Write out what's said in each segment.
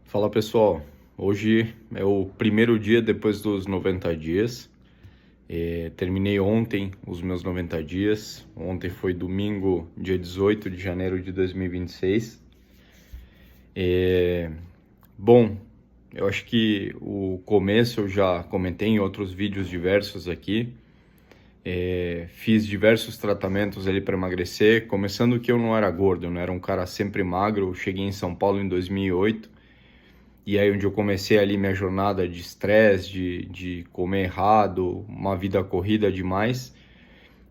Fala pessoal, hoje é o primeiro dia depois dos 90 dias. Terminei ontem os meus 90 dias. Ontem foi domingo, dia 18 de janeiro de 2026. Bom, eu acho que o começo eu já comentei em outros vídeos diversos aqui. Fiz diversos tratamentos ali para emagrecer, começando que eu não era gordo, eu não era um cara sempre magro. Eu cheguei em São Paulo em 2008. E aí onde eu comecei ali minha jornada de estresse, de comer errado, uma vida corrida demais.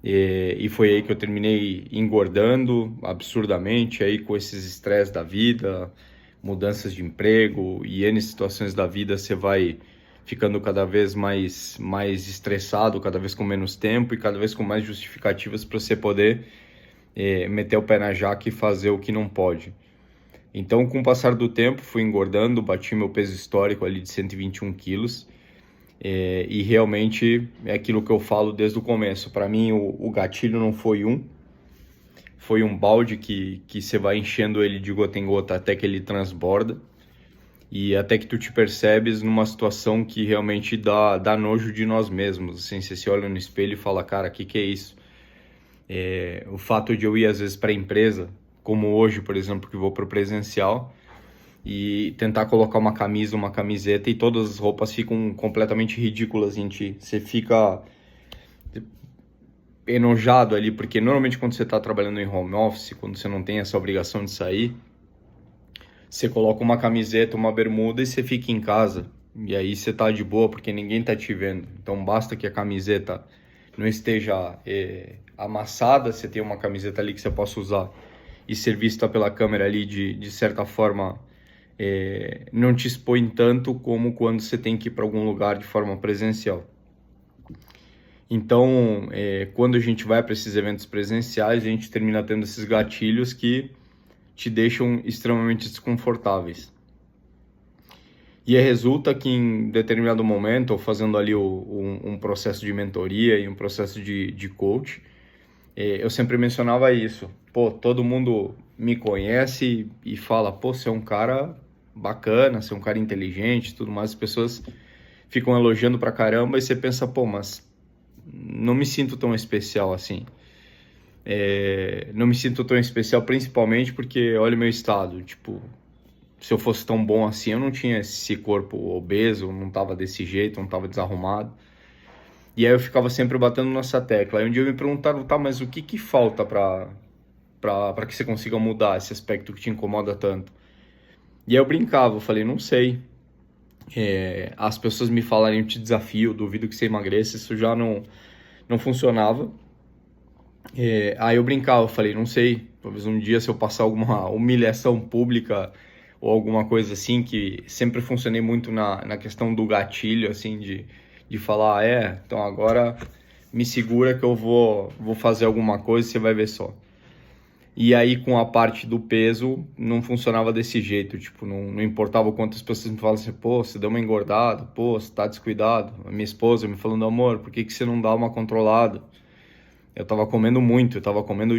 E foi aí que eu terminei engordando absurdamente, aí com esses estresses da vida, mudanças de emprego e N situações da vida, você vai ficando cada vez mais estressado, cada vez com menos tempo e cada vez com mais justificativas para você poder meter o pé na jaca e fazer o que não pode. Então, com o passar do tempo, fui engordando, bati meu peso histórico ali de 121 quilos. E realmente é aquilo que eu falo desde o começo. Para mim, o gatilho não foi um balde que você vai enchendo ele de gota em gota até que ele transborda. E até que tu te percebes numa situação que realmente dá nojo de nós mesmos. Assim, você se olha no espelho e fala, cara, o que é isso? O fato de eu ir às vezes para a empresa, como hoje, por exemplo, que vou para o presencial, e tentar colocar uma camisa, uma camiseta e todas as roupas ficam completamente ridículas em ti. Você fica enojado ali, porque normalmente quando você está trabalhando em home office, quando você não tem essa obrigação de sair, você coloca uma camiseta, uma bermuda e você fica em casa. E aí você tá de boa porque ninguém tá te vendo. Então basta que a camiseta não esteja amassada, você tem uma camiseta ali que você possa usar e ser vista pela câmera ali de certa forma, não te expõe tanto como quando você tem que ir para algum lugar de forma presencial. Então, quando a gente vai para esses eventos presenciais, a gente termina tendo esses gatilhos que te deixam extremamente desconfortáveis. E resulta que em determinado momento, ou fazendo ali um processo de mentoria e um processo de coach, eu sempre mencionava isso. Pô, todo mundo me conhece e fala, pô, você é um cara bacana, você é um cara inteligente, tudo mais. As pessoas ficam elogiando pra caramba e você pensa, pô, mas não me sinto tão especial assim. Não me sinto tão especial principalmente porque olha o meu estado, tipo, se eu fosse tão bom assim, eu não tinha esse corpo obeso, não tava desse jeito, não tava desarrumado. E aí eu ficava sempre batendo nessa tecla. Aí um dia me perguntaram, tá, mas o que falta pra que você consiga mudar esse aspecto que te incomoda tanto? E aí eu brincava, eu falei, não sei. As pessoas me falarem, eu te desafio, duvido que você emagreça, isso já não funcionava. Aí eu brincava, eu falei, não sei, talvez um dia se eu passar alguma humilhação pública ou alguma coisa assim, que sempre funcionei muito na questão do gatilho, assim, de falar, então agora me segura que eu vou fazer alguma coisa e você vai ver só. E aí com a parte do peso não funcionava desse jeito, tipo, não importava o quanto as pessoas me falavam assim, pô, você deu uma engordada, pô, você tá descuidado. A minha esposa me falando, amor, por que você não dá uma controlada? Eu tava comendo muito, eu tava comendo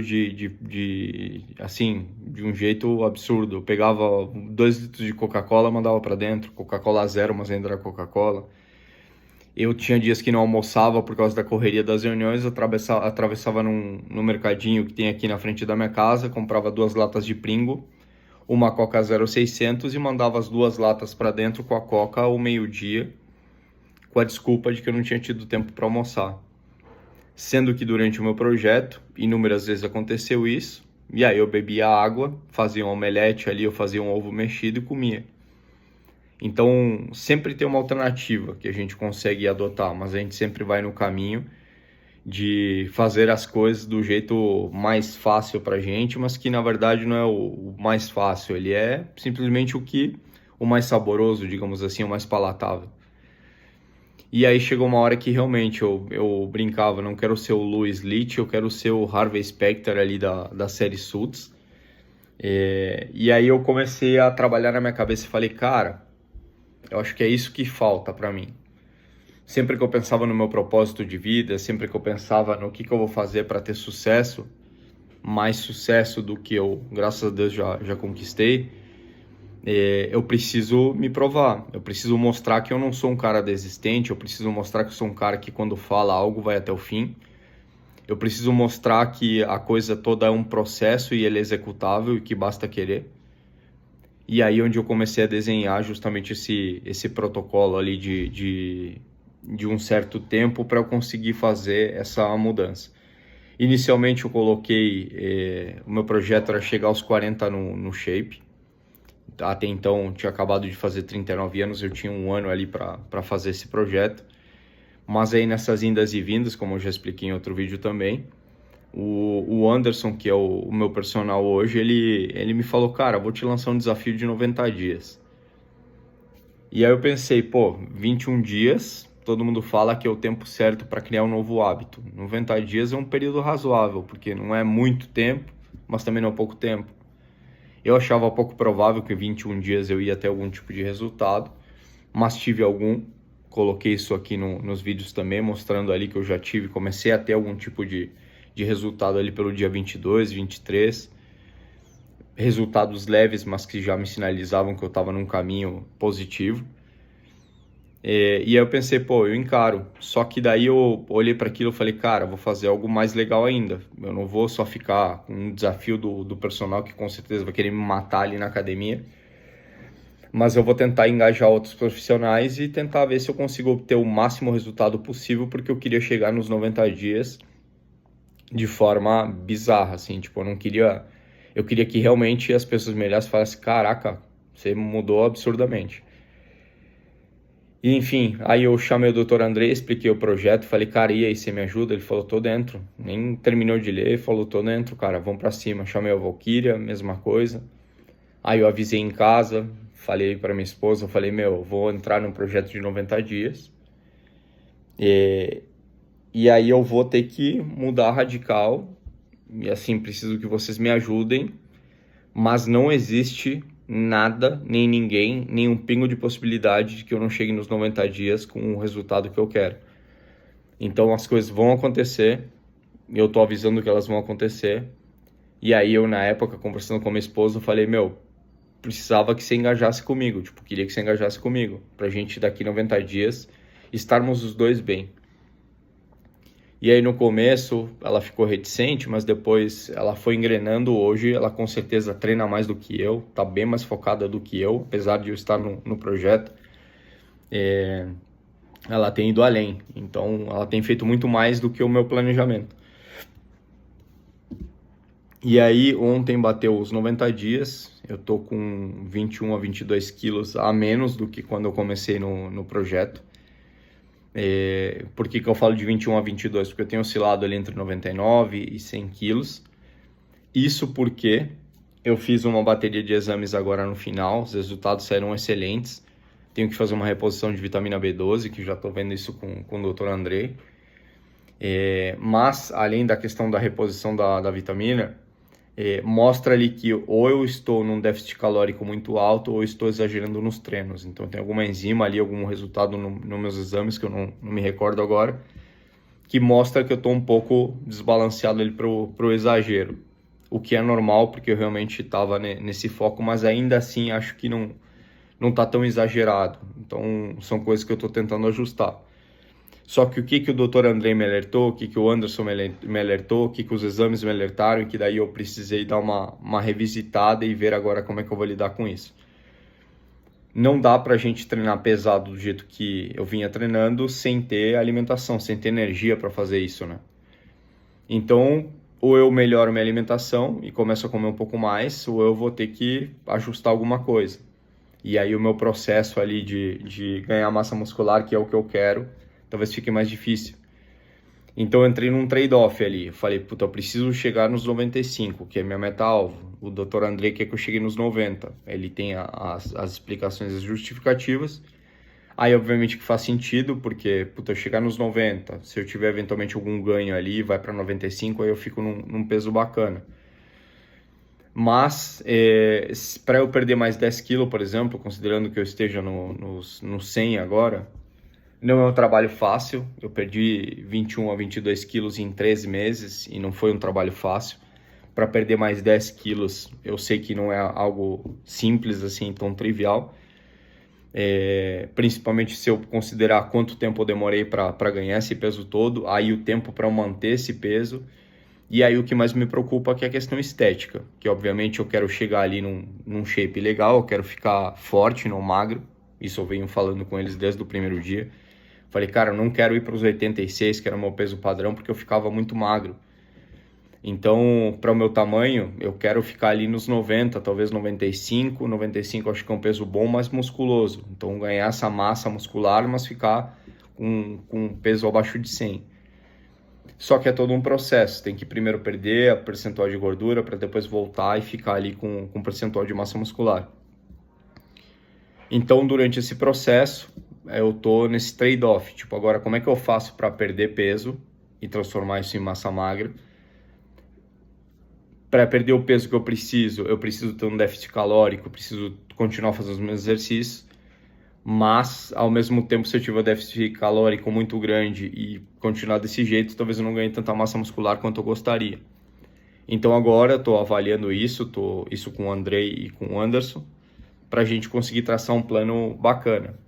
assim, de um jeito absurdo. Eu pegava 2 litros de Coca-Cola, mandava pra dentro, Coca-Cola zero, mas ainda era Coca-Cola. Eu tinha dias que não almoçava por causa da correria das reuniões, eu atravessava no mercadinho que tem aqui na frente da minha casa, comprava 2 latas de Pringo, uma Coca 0600 e mandava as 2 latas para dentro com a Coca ao meio-dia, com a desculpa de que eu não tinha tido tempo para almoçar. Sendo que durante o meu projeto, inúmeras vezes aconteceu isso, e aí eu bebia água, fazia um omelete ali, eu fazia um ovo mexido e comia. Então, sempre tem uma alternativa que a gente consegue adotar, mas a gente sempre vai no caminho de fazer as coisas do jeito mais fácil pra gente, mas que na verdade não é o mais fácil, ele é simplesmente o mais saboroso, digamos assim, o mais palatável. E aí chegou uma hora que realmente eu brincava, não quero ser o Louis Leach, eu quero ser o Harvey Specter ali da série Suits. E aí eu comecei a trabalhar na minha cabeça e falei, cara, eu acho que é isso que falta pra mim. Sempre que eu pensava no meu propósito de vida, sempre que eu pensava no que eu vou fazer para ter sucesso, mais sucesso do que eu, graças a Deus, já conquistei, eu preciso me provar, eu preciso mostrar que eu não sou um cara desistente, eu preciso mostrar que eu sou um cara que quando fala algo vai até o fim, eu preciso mostrar que a coisa toda é um processo e ele é executável e que basta querer. E aí onde eu comecei a desenhar justamente esse protocolo ali de um certo tempo para eu conseguir fazer essa mudança. Inicialmente eu coloquei, o meu projeto era chegar aos 40 no shape. Até então tinha acabado de fazer 39 anos, eu tinha um ano ali para fazer esse projeto. Mas aí nessas indas e vindas, como eu já expliquei em outro vídeo também, o Anderson, que é o meu personal hoje, ele me falou, cara, vou te lançar um desafio de 90 dias. E aí eu pensei, pô, 21 dias, todo mundo fala que é o tempo certo para criar um novo hábito. 90 dias é um período razoável, porque não é muito tempo, mas também não é pouco tempo. Eu achava pouco provável que em 21 dias eu ia ter algum tipo de resultado, mas tive algum. Coloquei isso aqui nos vídeos também, mostrando ali que eu já tive, comecei a ter algum tipo de resultado ali pelo dia 22, 23. Resultados leves, mas que já me sinalizavam que eu estava num caminho positivo. E aí eu pensei, pô, eu encaro. Só que daí eu olhei para aquilo e falei, cara, vou fazer algo mais legal ainda. Eu não vou só ficar com um desafio do personal que com certeza vai querer me matar ali na academia. Mas eu vou tentar engajar outros profissionais e tentar ver se eu consigo obter o máximo resultado possível, porque eu queria chegar nos 90 dias de forma bizarra, assim, tipo, eu queria que realmente as pessoas me olhassem e falassem, caraca, você mudou absurdamente. E enfim, aí eu chamei o Dr. André, expliquei o projeto, falei, cara, e aí, você me ajuda? Ele falou, tô dentro. Nem terminou de ler, falou, tô dentro, cara, vamos pra cima. Chamei a Valkyria, mesma coisa. Aí eu avisei em casa, falei para minha esposa, eu falei, meu, vou entrar num projeto de 90 dias. E aí eu vou ter que mudar radical. E assim, preciso que vocês me ajudem. Mas não existe nada, nem ninguém, nem um pingo de possibilidade de que eu não chegue nos 90 dias com o resultado que eu quero. Então as coisas vão acontecer, eu tô avisando que elas vão acontecer. E aí eu, na época, conversando com a minha esposa, eu falei, meu, precisava que você engajasse comigo, tipo, queria que você engajasse comigo, pra gente daqui 90 dias estarmos os dois bem. E aí no começo ela ficou reticente, mas depois ela foi engrenando. Hoje ela com certeza treina mais do que eu, tá bem mais focada do que eu, apesar de eu estar no projeto. Ela tem ido além, então ela tem feito muito mais do que o meu planejamento. E aí ontem bateu os 90 dias, eu tô com 21 a 22 quilos a menos do que quando eu comecei no projeto. Por que eu falo de 21 a 22? Porque eu tenho oscilado ali entre 99 e 100 quilos. Isso porque eu fiz uma bateria de exames agora no final, os resultados saíram excelentes. Tenho que fazer uma reposição de vitamina B12, que já estou vendo isso com o Dr. André. Mas, além da questão da reposição da vitamina, mostra ali que ou eu estou num déficit calórico muito alto ou estou exagerando nos treinos. Então tem alguma enzima ali, algum resultado nos meus exames que eu não me recordo agora, que mostra que eu estou um pouco desbalanceado ali pro exagero. O que é normal, porque eu realmente estava nesse foco, mas ainda assim acho que não está tão exagerado. Então são coisas que eu estou tentando ajustar. Só que o que o Dr. André me alertou, o que o Anderson me alertou, o que os exames me alertaram, e que daí eu precisei dar uma revisitada e ver agora como é que eu vou lidar com isso. Não dá pra gente treinar pesado do jeito que eu vinha treinando sem ter alimentação, sem ter energia para fazer isso, né? Então, ou eu melhoro minha alimentação e começo a comer um pouco mais, ou eu vou ter que ajustar alguma coisa. E aí o meu processo ali de ganhar massa muscular, que é o que eu quero, talvez fique mais difícil. Então eu entrei num trade-off ali. Eu falei, puta, eu preciso chegar nos 95, que é minha meta-alvo. O Dr. André quer que eu chegue nos 90. Ele tem as explicações, as justificativas. Aí, obviamente, que faz sentido, porque, puta, eu chegar nos 90, se eu tiver eventualmente algum ganho ali, vai para 95, aí eu fico num peso bacana. Mas, para eu perder mais 10 quilos, por exemplo, considerando que eu esteja no 100 agora, não é um trabalho fácil. Eu perdi 21 a 22 quilos em 13 meses e não foi um trabalho fácil. para perder mais 10 quilos, eu sei que não é algo simples assim, tão trivial. Principalmente se eu considerar quanto tempo eu demorei para ganhar esse peso todo, aí o tempo para manter esse peso, e aí o que mais me preocupa é a questão estética, que obviamente eu quero chegar ali num shape legal, eu quero ficar forte, não magro, isso eu venho falando com eles desde o primeiro dia. Falei, cara, eu não quero ir para os 86, que era o meu peso padrão, porque eu ficava muito magro. Então, para o meu tamanho, eu quero ficar ali nos 90, talvez 95. 95 acho que é um peso bom, mas musculoso. Então, ganhar essa massa muscular, mas ficar com um peso abaixo de 100. Só que é todo um processo. Tem que primeiro perder a percentual de gordura para depois voltar e ficar ali com percentual de massa muscular. Então, durante esse processo, eu tô nesse trade-off. Tipo, agora, como é que eu faço para perder peso e transformar isso em massa magra? Para perder o peso que eu preciso ter um déficit calórico, preciso continuar fazendo os meus exercícios, mas ao mesmo tempo, se eu tiver um déficit calórico muito grande e continuar desse jeito, talvez eu não ganhe tanta massa muscular quanto eu gostaria. Então agora eu estou avaliando isso com o Andrei e com o Anderson, para a gente conseguir traçar um plano bacana.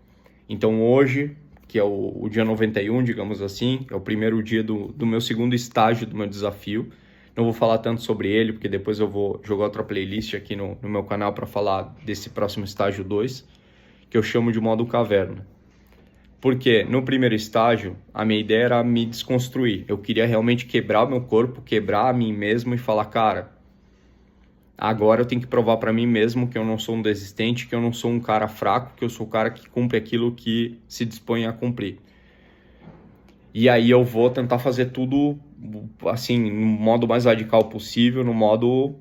Então hoje, que é o dia 91, digamos assim, é o primeiro dia do meu segundo estágio do meu desafio. Não vou falar tanto sobre ele, porque depois eu vou jogar outra playlist aqui no meu canal para falar desse próximo estágio 2, que eu chamo de modo caverna. Porque no primeiro estágio, a minha ideia era me desconstruir. Eu queria realmente quebrar o meu corpo, quebrar a mim mesmo e falar, cara, agora eu tenho que provar para mim mesmo que eu não sou um desistente, que eu não sou um cara fraco, que eu sou o cara que cumpre aquilo que se dispõe a cumprir. E aí eu vou tentar fazer tudo assim, no modo mais radical possível, no modo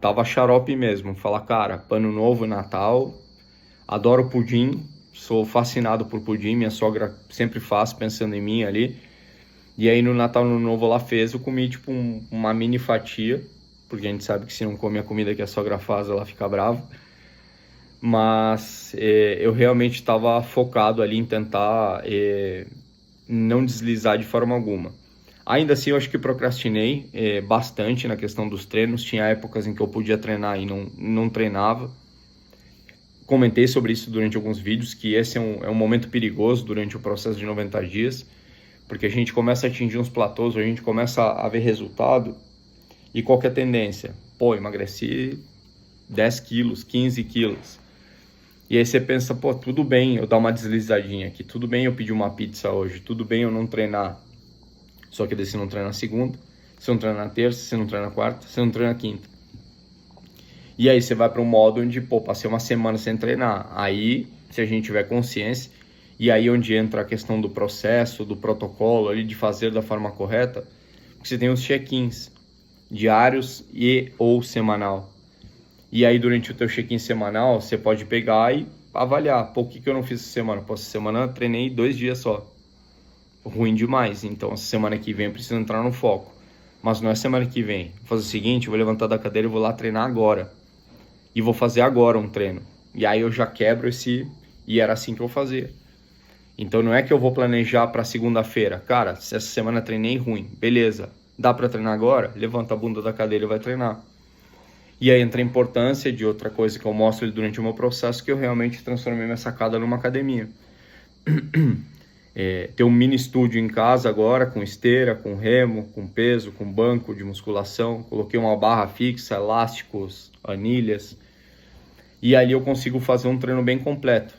tava xarope mesmo. Falar, cara, Ano Novo, Natal, adoro pudim, sou fascinado por pudim, minha sogra sempre faz pensando em mim ali. E aí no Natal, no Novo ela fez, eu comi tipo uma mini fatia, porque a gente sabe que se não come a comida que a sogra faz, ela fica brava. Mas eu realmente estava focado ali em tentar não deslizar de forma alguma. Ainda assim, eu acho que procrastinei bastante na questão dos treinos. Tinha épocas em que eu podia treinar e não treinava. Comentei sobre isso durante alguns vídeos, que esse é um momento perigoso durante o processo de 90 dias, porque a gente começa a atingir uns platôs, a gente começa a ver resultado, e qual que é a tendência? Pô, emagreci 10 quilos, 15 quilos. E aí você pensa, pô, tudo bem eu dar uma deslizadinha aqui, tudo bem eu pedir uma pizza hoje, tudo bem eu não treinar. Só que daí você não treina na segunda, você não treina na terça, você não treina na quarta, você não treina na quinta. E aí você vai para um modo onde, pô, passei uma semana sem treinar. Aí, se a gente tiver consciência, e aí onde entra a questão do processo, do protocolo ali, de fazer da forma correta, você tem os check-ins diários e ou semanal. E aí, durante o teu check-in semanal, você pode pegar e avaliar. Pô, o que eu não fiz essa semana? Pô, essa semana eu treinei 2 dias só. Ruim demais. Então, essa semana que vem eu preciso entrar no foco. Mas não é semana que vem. Vou fazer o seguinte, eu vou levantar da cadeira e vou lá treinar agora. E vou fazer agora um treino. E aí eu já quebro esse... E era assim que eu fazia. Então, não é que eu vou planejar para segunda-feira. Cara, se essa semana treinei ruim, beleza. Dá para treinar agora? Levanta a bunda da cadeira e vai treinar. E aí entra a importância de outra coisa que eu mostro durante o meu processo, que eu realmente transformei minha sacada numa academia. Ter um mini estúdio em casa agora, com esteira, com remo, com peso, com banco de musculação. Coloquei uma barra fixa, elásticos, anilhas. E ali eu consigo fazer um treino bem completo.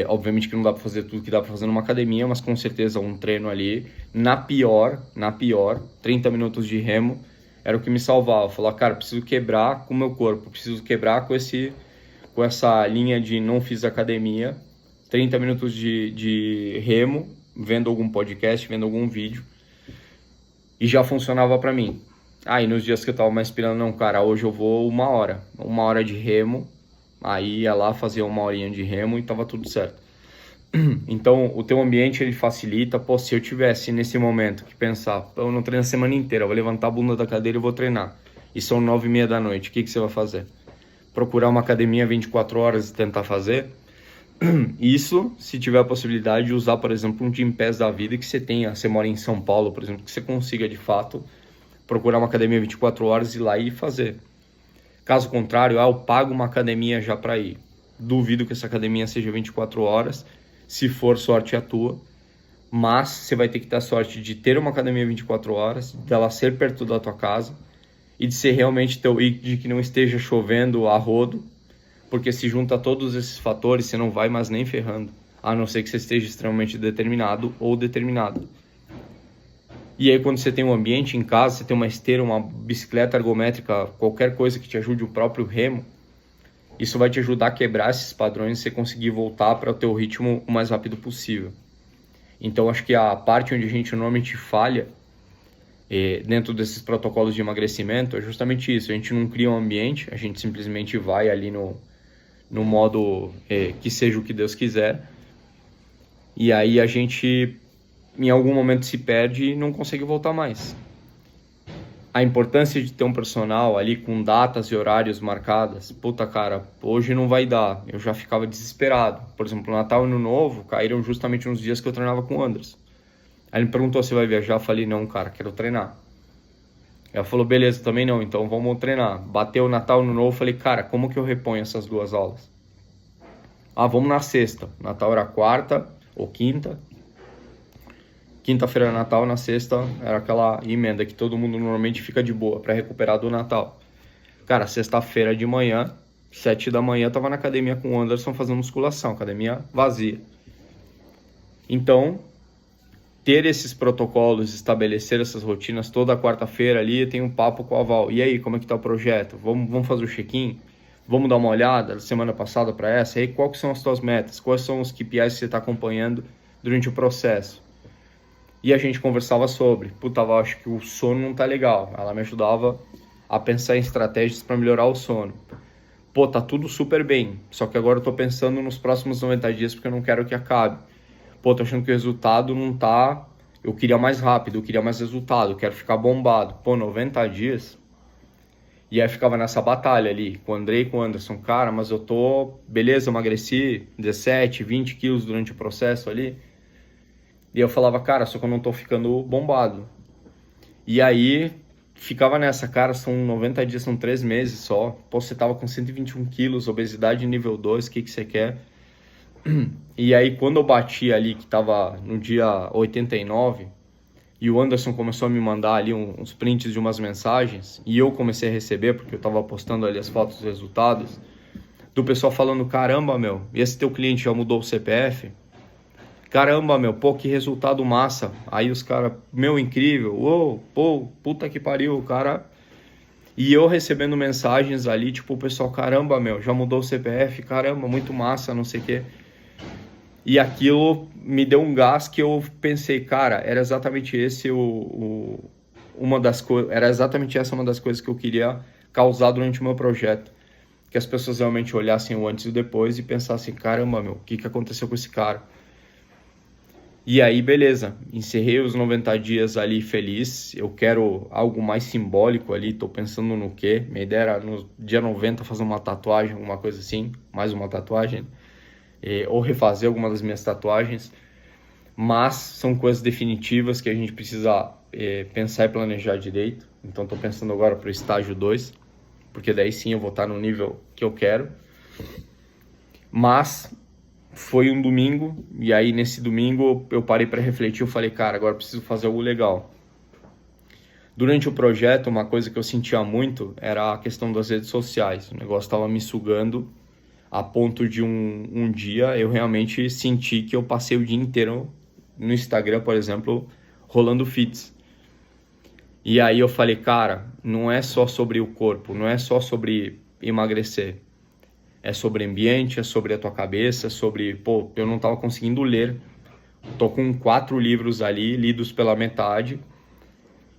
Obviamente que não dá para fazer tudo que dá para fazer numa academia, mas com certeza um treino ali, na pior, 30 minutos de remo, era o que me salvava. Falar, cara, preciso quebrar com o meu corpo, preciso quebrar com essa linha de não fiz academia, 30 minutos de remo, vendo algum podcast, vendo algum vídeo, e já funcionava para mim. Aí nos dias que eu tava mais inspirando, não, cara, hoje eu vou uma hora de remo, aí ia lá, fazia uma horinha de remo e tava tudo certo. Então, o teu ambiente, ele facilita. Pô, se eu tivesse nesse momento que pensar, eu não treino a semana inteira, eu vou levantar a bunda da cadeira e vou treinar. E são 9h30 da noite, o que você vai fazer? Procurar uma academia 24 horas e tentar fazer? Isso, se tiver a possibilidade de usar, por exemplo, um Gympass da vida que você tenha, você mora em São Paulo, por exemplo, que você consiga, de fato, procurar uma academia 24 horas, ir lá e fazer. Caso contrário, eu pago uma academia já para ir. Duvido que essa academia seja 24 horas, se for, sorte é tua. Mas você vai ter que ter a sorte de ter uma academia 24 horas, dela ser perto da tua casa e de ser realmente teu, e de que não esteja chovendo a rodo, porque se junta todos esses fatores, você não vai mais nem ferrando, a não ser que você esteja extremamente determinado ou determinado. E aí quando você tem um ambiente em casa, você tem uma esteira, uma bicicleta ergométrica, qualquer coisa que te ajude, o próprio remo, isso vai te ajudar a quebrar esses padrões e você conseguir voltar para o teu ritmo o mais rápido possível. Então acho que a parte onde a gente normalmente falha dentro desses protocolos de emagrecimento é justamente isso. A gente não cria um ambiente, a gente simplesmente vai ali no modo que seja o que Deus quiser. E aí a gente em algum momento se perde e não consegue voltar mais. A importância de ter um personal ali com datas e horários marcadas. Puta, cara, hoje não vai dar. Eu já ficava desesperado. Por exemplo, Natal e Ano Novo caíram justamente nos dias que eu treinava com o Anderson. Aí ele me perguntou se vai viajar. Eu falei, não, cara, quero treinar. Ela falou, beleza, também não, então vamos treinar. Bateu o Natal e Ano Novo, eu falei, cara, como que eu reponho essas duas aulas? Ah, vamos na sexta. Natal era quarta ou quinta. Quinta-feira era Natal, na sexta era aquela emenda que todo mundo normalmente fica de boa para recuperar do Natal. Cara, sexta-feira de manhã, 7 da manhã, eu tava na academia com o Anderson fazendo musculação, academia vazia. Então, ter esses protocolos, estabelecer essas rotinas, toda quarta-feira ali tem um papo com a Val. E aí, como é que tá o projeto? Vamos fazer o check-in? Vamos dar uma olhada da semana passada para essa? E aí, quais são as tuas metas? Quais são os KPIs que você está acompanhando durante o processo? E a gente conversava sobre, puta, Val, acho que o sono não tá legal. Ela me ajudava a pensar em estratégias para melhorar o sono. Pô, tá tudo super bem, só que agora eu tô pensando nos próximos 90 dias porque eu não quero que acabe. Pô, tô achando que o resultado não tá... Eu queria mais rápido, eu queria mais resultado, eu quero ficar bombado. Pô, 90 dias... E aí ficava nessa batalha ali, com o Andrei e com o Anderson. Cara, mas eu tô... Beleza, eu emagreci 17, 20 quilos durante o processo ali. E eu falava, cara, só que eu não tô ficando bombado. E aí ficava nessa, cara, são 90 dias, são 3 meses só. Pô, você tava com 121 quilos, obesidade nível 2, o que você quer? E aí quando eu bati ali, que tava no dia 89, e o Anderson começou a me mandar ali uns prints de umas mensagens, e eu comecei a receber, porque eu tava postando ali as fotos dos resultados, do pessoal falando, caramba, meu, esse teu cliente já mudou o CPF? Caramba, meu, pô, que resultado massa. Aí os caras, meu, incrível, uou, pô, puta que pariu, o cara... E eu recebendo mensagens ali, tipo, o pessoal, caramba, meu, já mudou o CPF, caramba, muito massa, não sei o quê. E aquilo me deu um gás que eu pensei, cara, era exatamente esse era exatamente essa uma das coisas que eu queria causar durante o meu projeto. Que as pessoas realmente olhassem o antes e o depois e pensassem, caramba, meu, o que aconteceu com esse cara? E aí, beleza, encerrei os 90 dias ali feliz, eu quero algo mais simbólico ali, tô pensando no quê? Minha ideia era no dia 90 fazer uma tatuagem, alguma coisa assim, mais uma tatuagem, ou refazer alguma das minhas tatuagens, mas são coisas definitivas que a gente precisa pensar e planejar direito, então tô pensando agora pro estágio 2, porque daí sim eu vou estar no nível que eu quero, mas... Foi um domingo, e aí nesse domingo eu parei para refletir, eu falei, cara, agora eu preciso fazer algo legal. Durante o projeto, uma coisa que eu sentia muito era a questão das redes sociais. O negócio estava me sugando a ponto de um dia eu realmente senti que eu passei o dia inteiro no Instagram, por exemplo, rolando feeds. E aí eu falei, cara, não é só sobre o corpo, não é só sobre emagrecer. É sobre ambiente, é sobre a tua cabeça, é sobre... Pô, eu não tava conseguindo ler. Tô com 4 livros ali, lidos pela metade.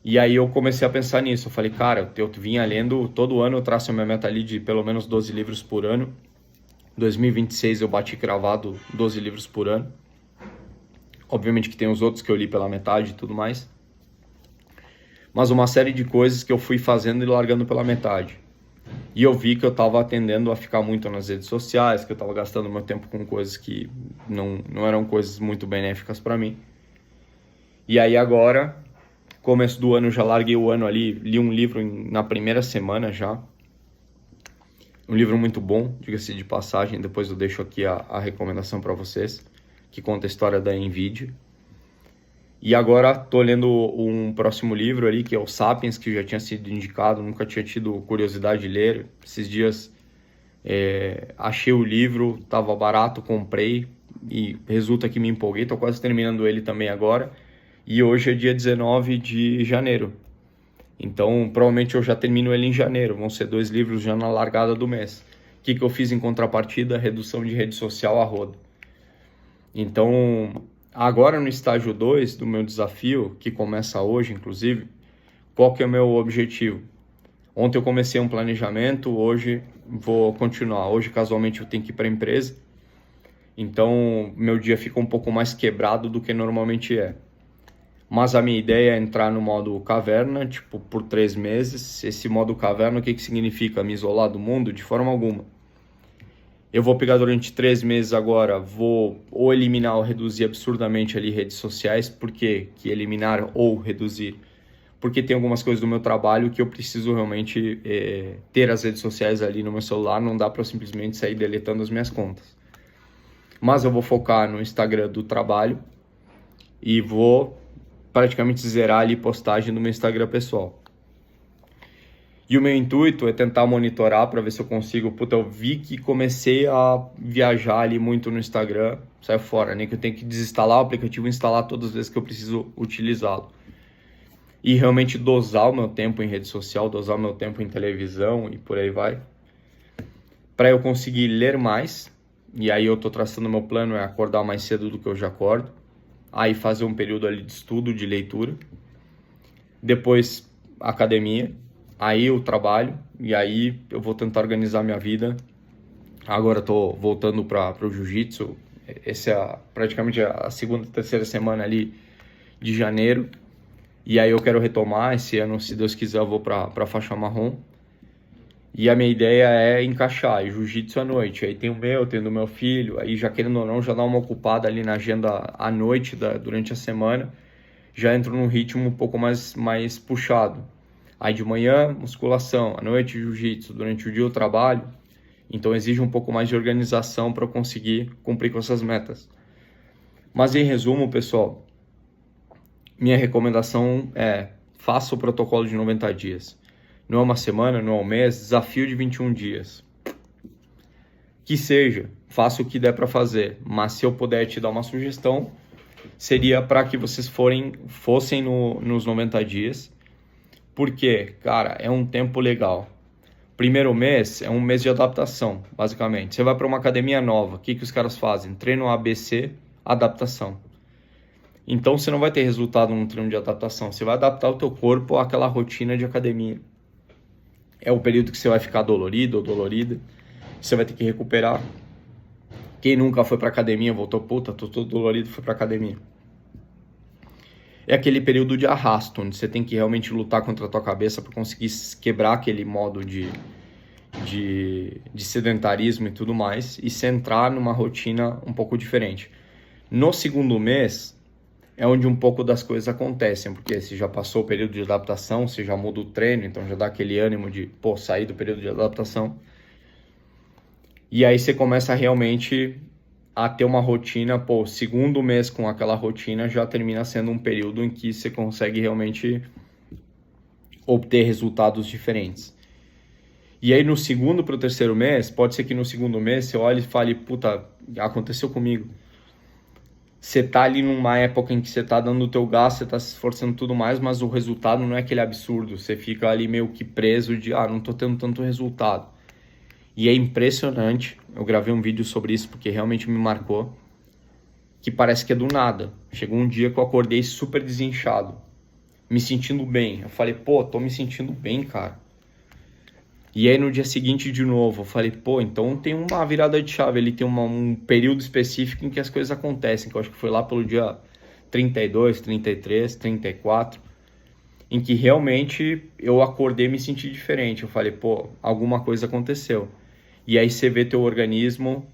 E aí eu comecei a pensar nisso. Eu falei, cara, eu vinha lendo... Todo ano eu traço a minha meta ali de pelo menos 12 livros por ano. 2026 eu bati cravado 12 livros por ano. Obviamente que tem os outros que eu li pela metade e tudo mais. Mas uma série de coisas que eu fui fazendo e largando pela metade. E eu vi que eu estava tendendo a ficar muito nas redes sociais, que eu estava gastando meu tempo com coisas que não eram coisas muito benéficas para mim. E aí agora, Começo do ano já larguei o ano ali, li um livro na primeira semana já. Um livro muito bom, diga-se de passagem, depois eu deixo aqui a recomendação para vocês, que conta a história da NVIDIA. E agora tô lendo um próximo livro ali, que é o Sapiens, que já tinha sido indicado, nunca tinha tido curiosidade de ler. Esses dias achei o livro, tava barato, comprei e resulta que me empolguei, tô quase terminando ele também agora. E hoje é dia 19 de janeiro. Então, provavelmente eu já termino ele em janeiro. Vão ser 2 livros já na largada do mês. O que eu fiz em contrapartida? Redução de rede social a rodo. Então, agora no estágio 2 do meu desafio, que começa hoje, inclusive, qual que é o meu objetivo? Ontem eu comecei um planejamento, hoje vou continuar. Hoje, casualmente, eu tenho que ir para a empresa. Então, meu dia fica um pouco mais quebrado do que normalmente é. Mas a minha ideia é entrar no modo caverna, tipo, por 3 meses. Esse modo caverna, o que significa? Me isolar do mundo? De forma alguma. Eu vou pegar durante 3 meses agora, vou ou eliminar ou reduzir absurdamente ali redes sociais. Por quê? Que eliminar ou reduzir? Porque tem algumas coisas do meu trabalho que eu preciso realmente ter as redes sociais ali no meu celular. Não dá para eu simplesmente sair deletando as minhas contas. Mas eu vou focar no Instagram do trabalho e vou praticamente zerar ali postagem no meu Instagram pessoal. E o meu intuito é tentar monitorar para ver se eu consigo. Puta, eu vi que comecei a viajar ali muito no Instagram, sai fora, né? Que eu tenho que desinstalar o aplicativo e instalar todas as vezes que eu preciso utilizá-lo. E realmente dosar o meu tempo em rede social, dosar o meu tempo em televisão e por aí vai. Para eu conseguir ler mais, e aí eu tô traçando meu plano, é acordar mais cedo do que eu já acordo. Aí fazer um período ali de estudo, de leitura. Depois academia, aí o trabalho, e aí eu vou tentar organizar minha vida. Agora eu tô voltando para o jiu-jitsu. Essa é praticamente a segunda, terceira semana ali de janeiro. E aí eu quero retomar esse ano, se Deus quiser, eu vou para faixa marrom. E a minha ideia é encaixar jiu-jitsu à noite. Aí tem o meu, tem do meu filho. Aí já querendo ou não, já dá uma ocupada ali na agenda à noite, durante a semana. Já entro num ritmo um pouco mais puxado. Aí de manhã, musculação. À noite, jiu-jitsu. Durante o dia, o trabalho. Então exige um pouco mais de organização para eu conseguir cumprir com essas metas. Mas em resumo, pessoal, minha recomendação é: faça o protocolo de 90 dias. Não é uma semana, não é um mês, desafio de 21 dias. Que seja, faça o que der para fazer. Mas se eu puder te dar uma sugestão, seria para que vocês fossem nos 90 dias. Porque, cara, é um tempo legal. Primeiro mês é um mês de adaptação, basicamente. Você vai para uma academia nova, o que os caras fazem? Treino ABC, adaptação. Então você não vai ter resultado num treino de adaptação, você vai adaptar o teu corpo àquela rotina de academia. É o período que você vai ficar dolorido ou dolorida, você vai ter que recuperar. Quem nunca foi pra academia, voltou, puta, tô todo dolorido, foi pra academia. É aquele período de arrasto, onde você tem que realmente lutar contra a tua cabeça para conseguir quebrar aquele modo de sedentarismo e tudo mais, e se entrar numa rotina um pouco diferente. No segundo mês é onde um pouco das coisas acontecem, porque você já passou o período de adaptação, você já muda o treino, então já dá aquele ânimo de, sair do período de adaptação. E aí você começa realmente a ter uma rotina, segundo mês com aquela rotina já termina sendo um período em que você consegue realmente obter resultados diferentes. E aí no segundo para o terceiro mês, pode ser que no segundo mês você olhe e fale, puta, aconteceu comigo. Você tá ali numa época em que você tá dando o teu gás, você tá se esforçando tudo mais, mas o resultado não é aquele absurdo. Você fica ali meio que preso de, não tô tendo tanto resultado. E é impressionante, eu gravei um vídeo sobre isso porque realmente me marcou, que parece que é do nada. Chegou um dia que eu acordei super desinchado, me sentindo bem. Eu falei, tô me sentindo bem, cara. E aí no dia seguinte de novo, eu falei, então tem uma virada de chave, ele tem um período específico em que as coisas acontecem, que eu acho que foi lá pelo dia 32, 33, 34, em que realmente eu acordei e me senti diferente. Eu falei, alguma coisa aconteceu. E aí você vê teu organismo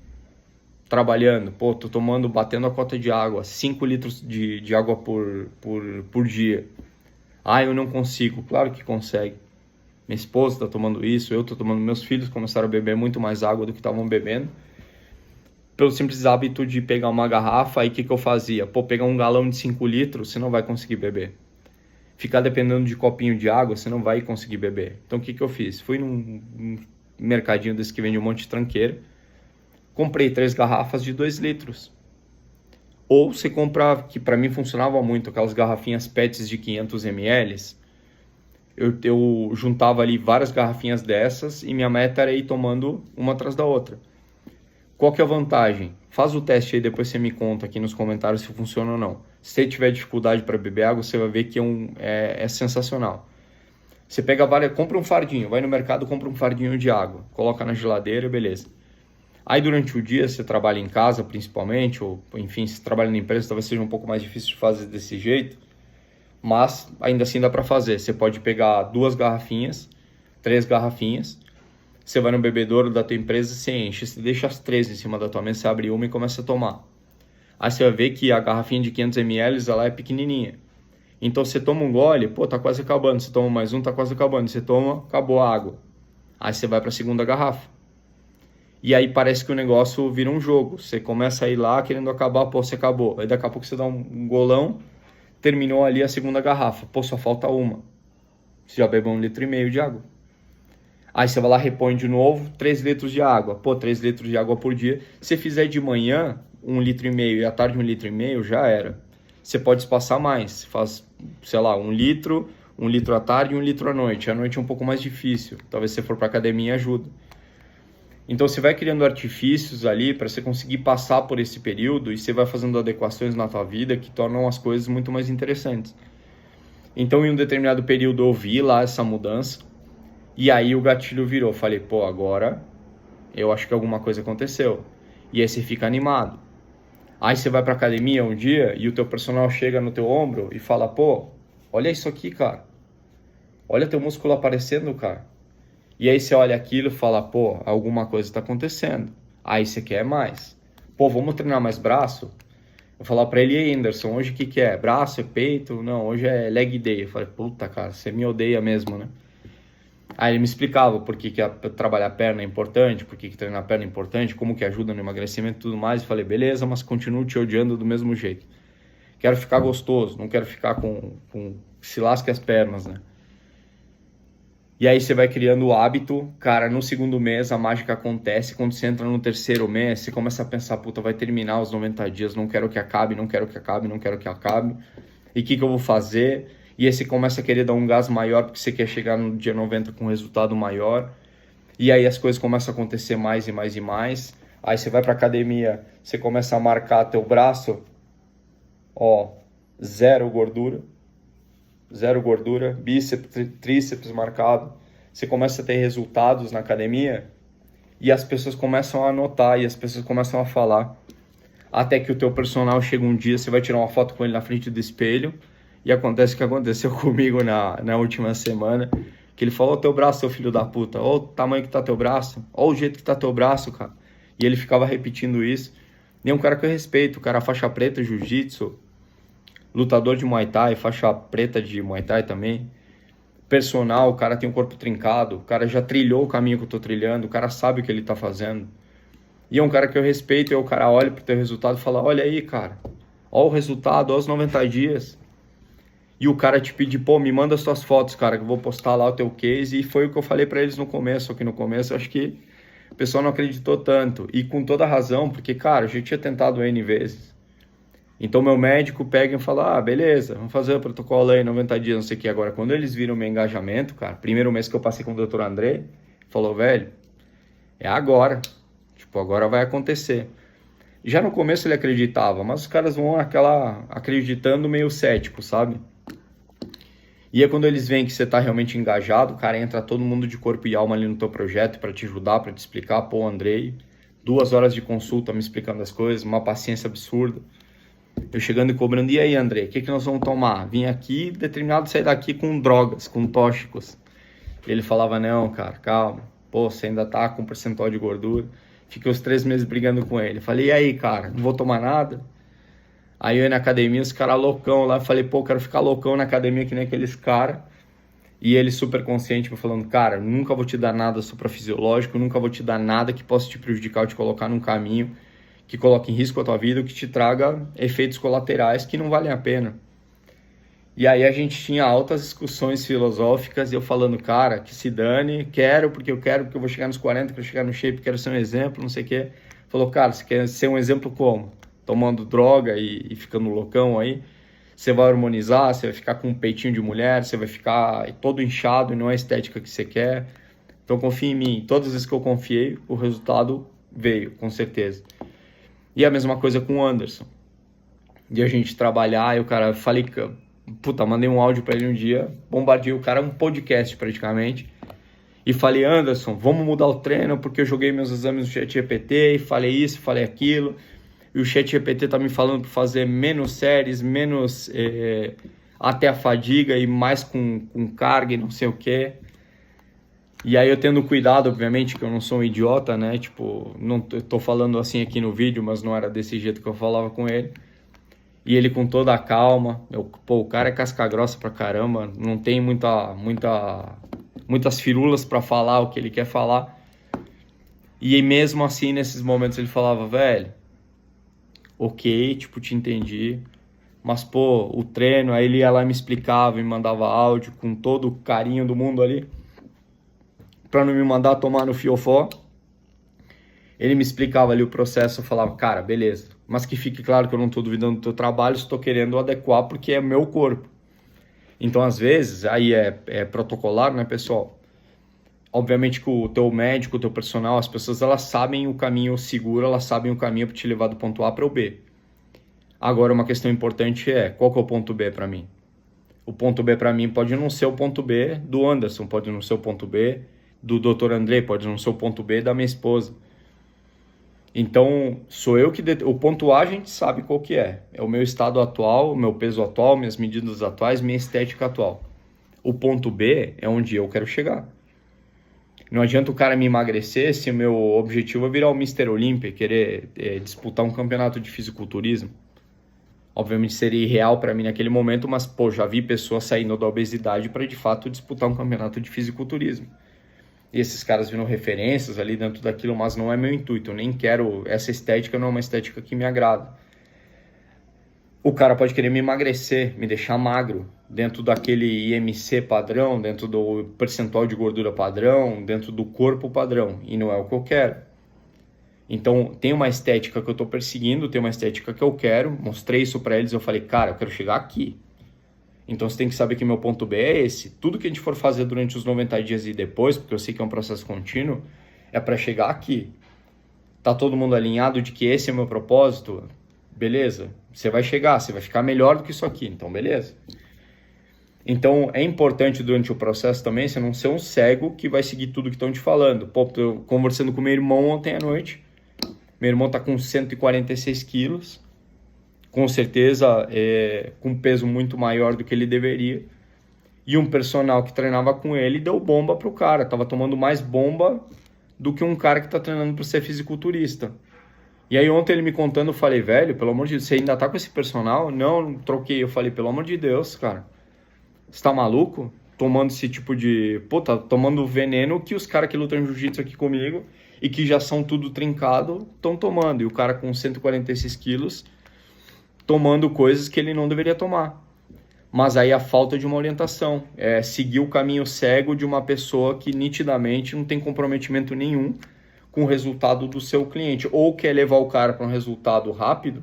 trabalhando, tô batendo a cota de água, 5 litros de água por dia. Ah, eu não consigo. Claro que consegue. Minha esposa está tomando isso, eu estou tomando, meus filhos começaram a beber muito mais água do que estavam bebendo. Pelo simples hábito de pegar uma garrafa, aí o que eu fazia? Pô, pegar um galão de 5 litros, você não vai conseguir beber. Ficar dependendo de copinho de água, você não vai conseguir beber. Então o que eu fiz? Fui num mercadinho desse que vende um monte de tranqueira, comprei 3 garrafas de 2 litros. Ou você compra, que para mim funcionava muito, aquelas garrafinhas PETs de 500 ml. Eu juntava ali várias garrafinhas dessas e minha meta era ir tomando uma atrás da outra. Qual que é a vantagem? Faz o teste aí, depois você me conta aqui nos comentários se funciona ou não. Se você tiver dificuldade para beber água, você vai ver que é sensacional. Você pega compra um fardinho, vai no mercado, compra um fardinho de água, coloca na geladeira, beleza. Aí durante o dia, você trabalha em casa principalmente, ou enfim, se trabalha na empresa, talvez seja um pouco mais difícil de fazer desse jeito, mas ainda assim dá para fazer. Você pode pegar 2 garrafinhas, 3 garrafinhas, você vai no bebedouro da tua empresa, você enche, você deixa as 3 em cima da tua mesa, você abre uma e começa a tomar. Aí você vai ver que a garrafinha de 500 ml, ela é pequenininha. Então você toma um gole, pô, tá quase acabando. Você toma mais um, tá quase acabando. Você toma, acabou a água. Aí você vai para a segunda garrafa. E aí parece que o negócio vira um jogo. Você começa a ir lá querendo acabar, pô, você acabou. Aí daqui a pouco você dá um golão, terminou ali a segunda garrafa. Pô, só falta uma. Você já bebeu 1,5 litro de água. Aí você vai lá, repõe de novo, 3 litros de água. Pô, 3 litros de água por dia. Se você fizer de manhã, 1,5 litro e à tarde 1,5 litro, já era. Você pode espaçar mais. Você faz, sei lá, 1 litro à tarde e 1 litro à noite. À noite é um pouco mais difícil. Talvez se você for para academia ajuda. Então você vai criando artifícios ali para você conseguir passar por esse período e você vai fazendo adequações na tua vida que tornam as coisas muito mais interessantes. Então em um determinado período eu vi lá essa mudança e aí o gatilho virou. Falei, pô, agora eu acho que alguma coisa aconteceu. E aí você fica animado. Aí você vai pra academia um dia e o teu personal chega no teu ombro e fala, pô, olha isso aqui, cara. Olha teu músculo aparecendo, cara. E aí você olha aquilo e fala, pô, alguma coisa tá acontecendo. Aí você quer mais. Pô, vamos treinar mais braço? Eu falar pra ele, e aí, Anderson, hoje o que é? Braço, é peito? Não, hoje é leg day. Eu falei, puta, cara, você me odeia mesmo, né? Aí ele me explicava por que trabalhar a perna é importante, por que treinar a perna é importante, como que ajuda no emagrecimento e tudo mais. Eu falei, beleza, mas continuo te odiando do mesmo jeito. Quero ficar gostoso, não quero ficar com se lasque as pernas, né? E aí você vai criando o hábito, cara, no segundo mês a mágica acontece, quando você entra no terceiro mês, você começa a pensar, puta, vai terminar os 90 dias, não quero que acabe, não quero que acabe, não quero que acabe. E o que eu vou fazer? E aí você começa a querer dar um gás maior porque você quer chegar no dia 90 com um resultado maior. E aí as coisas começam a acontecer mais e mais e mais. Aí você vai pra academia, você começa a marcar teu braço, ó, zero gordura, bíceps, tríceps marcado. Você começa a ter resultados na academia e as pessoas começam a anotar e as pessoas começam a falar. Até que o teu personal chega um dia, você vai tirar uma foto com ele na frente do espelho. E acontece o que aconteceu comigo na última semana, que ele falou, teu braço, seu filho da puta, olha o tamanho que tá teu braço, olha o jeito que tá teu braço, cara. E ele ficava repetindo isso. E é um cara que eu respeito, o cara faixa preta, jiu-jitsu, lutador de Muay Thai, faixa preta de Muay Thai também. Personal, o cara tem um corpo trincado, o cara já trilhou o caminho que eu tô trilhando, o cara sabe o que ele tá fazendo. E é um cara que eu respeito, e o cara olha pro teu resultado e fala, olha aí, cara, olha o resultado, olha os 90 dias. E o cara te pedir, pô, me manda as tuas fotos, cara, que eu vou postar lá o teu case. E foi o que eu falei pra eles no começo, aqui no começo, eu acho que o pessoal não acreditou tanto. E com toda razão, porque, cara, eu já tinha tentado N vezes. Então meu médico pega e fala, ah, beleza, vamos fazer o protocolo aí, 90 dias, não sei o que. Agora, quando eles viram meu engajamento, cara, primeiro mês que eu passei com o Dr. André, falou, velho, é agora. Tipo, agora vai acontecer. Já no começo ele acreditava, mas os caras vão acreditando meio cético, sabe? E é quando eles veem que você está realmente engajado, cara, entra todo mundo de corpo e alma ali no teu projeto para te ajudar, para te explicar. Pô, Andrei, 2 horas de consulta me explicando as coisas, uma paciência absurda. Eu chegando e cobrando, e aí, Andrei, o que nós vamos tomar? Vim aqui determinado a sair daqui com drogas, com tóxicos. E ele falava, não, cara, calma. Pô, você ainda tá com percentual de gordura. Fiquei os 3 meses brigando com ele. Falei, e aí, cara, não vou tomar nada? Aí eu ia na academia, os caras loucão lá, falei, pô, quero ficar loucão na academia que nem aqueles caras. E ele super consciente, me falando, cara, nunca vou te dar nada suprafisiológico, nunca vou te dar nada que possa te prejudicar ou te colocar num caminho que coloque em risco a tua vida, ou que te traga efeitos colaterais que não valem a pena. E aí a gente tinha altas discussões filosóficas e eu falando, cara, que se dane, quero porque eu vou chegar nos 40, quero chegar no shape, quero ser um exemplo, não sei o quê. Falou, cara, você quer ser um exemplo como? Tomando droga e ficando loucão aí? Você vai harmonizar, você vai ficar com um peitinho de mulher, você vai ficar todo inchado e não é a estética que você quer. Então confia em mim. Todas as vezes que eu confiei, o resultado veio, com certeza. E a mesma coisa com o Anderson. E a gente trabalhar, e o cara, falei, puta, mandei um áudio pra ele um dia, bombardeei o cara, um podcast praticamente. E falei, Anderson, vamos mudar o treino, porque eu joguei meus exames no ChatGPT e falei isso, falei aquilo. E o ChatGPT tá me falando para fazer menos séries, menos até a fadiga e mais com carga e não sei o que. E aí eu tendo cuidado, obviamente, que eu não sou um idiota, né? Tipo, não tô falando assim aqui no vídeo, mas não era desse jeito que eu falava com ele. E ele com toda a calma, pô, o cara é casca grossa pra caramba, não tem muitas firulas para falar o que ele quer falar. E mesmo assim, nesses momentos ele falava, velho, ok, tipo, te entendi, mas, pô, o treino, aí ele ia lá e me explicava, me mandava áudio com todo o carinho do mundo ali, pra não me mandar tomar no fiofó. Ele me explicava ali o processo, eu falava, cara, beleza, mas que fique claro que eu não tô duvidando do teu trabalho, estou querendo adequar porque é meu corpo. Então, às vezes, aí é protocolar, né, pessoal? Obviamente que o teu médico, o teu personal, as pessoas, elas sabem o caminho seguro, elas sabem o caminho para te levar do ponto A para o B. Agora, uma questão importante é, qual que é o ponto B para mim? O ponto B para mim pode não ser o ponto B do Anderson, pode não ser o ponto B do Dr. André, pode não ser o ponto B da minha esposa. Então, sou eu que... O ponto A a gente sabe qual que é. É o meu estado atual, o meu peso atual, minhas medidas atuais, minha estética atual. O ponto B é onde eu quero chegar. Não adianta o cara me emagrecer se o meu objetivo é virar o Mr. Olympia, querer disputar um campeonato de fisiculturismo. Obviamente seria irreal para mim naquele momento, mas pô, já vi pessoas saindo da obesidade para de fato disputar um campeonato de fisiculturismo. E esses caras viram referências ali dentro daquilo, mas não é meu intuito. Eu nem quero... Essa estética não é uma estética que me agrada. O cara pode querer me emagrecer, me deixar magro, dentro daquele IMC padrão, dentro do percentual de gordura padrão, dentro do corpo padrão, e não é o que eu quero. Então, tem uma estética que eu estou perseguindo, tem uma estética que eu quero, mostrei isso para eles, eu falei, cara, eu quero chegar aqui. Então, você tem que saber que meu ponto B é esse. Tudo que a gente for fazer durante os 90 dias e depois, porque eu sei que é um processo contínuo, é para chegar aqui. Tá todo mundo alinhado de que esse é o meu propósito? Beleza, você vai chegar, você vai ficar melhor do que isso aqui, então beleza. Então é importante durante o processo também você não ser um cego que vai seguir tudo que estão te falando. Pô, tô conversando com meu irmão ontem à noite, meu irmão tá com 146 quilos, com certeza com peso muito maior do que ele deveria, e um personal que treinava com ele deu bomba pro cara, tava tomando mais bomba do que um cara que tá treinando para ser fisiculturista. E aí ontem ele me contando, eu falei, velho, pelo amor de Deus, você ainda tá com esse personal? Não, troquei. Eu falei, pelo amor de Deus, cara, você tá maluco? Tomando esse tipo de... Pô, tá tomando veneno que os caras que lutam jiu-jitsu aqui comigo e que já são tudo trincado, estão tomando. E o cara com 146 quilos tomando coisas que ele não deveria tomar. Mas aí a falta de uma orientação, é seguir o caminho cego de uma pessoa que nitidamente não tem comprometimento nenhum com o resultado do seu cliente, ou quer levar o cara para um resultado rápido,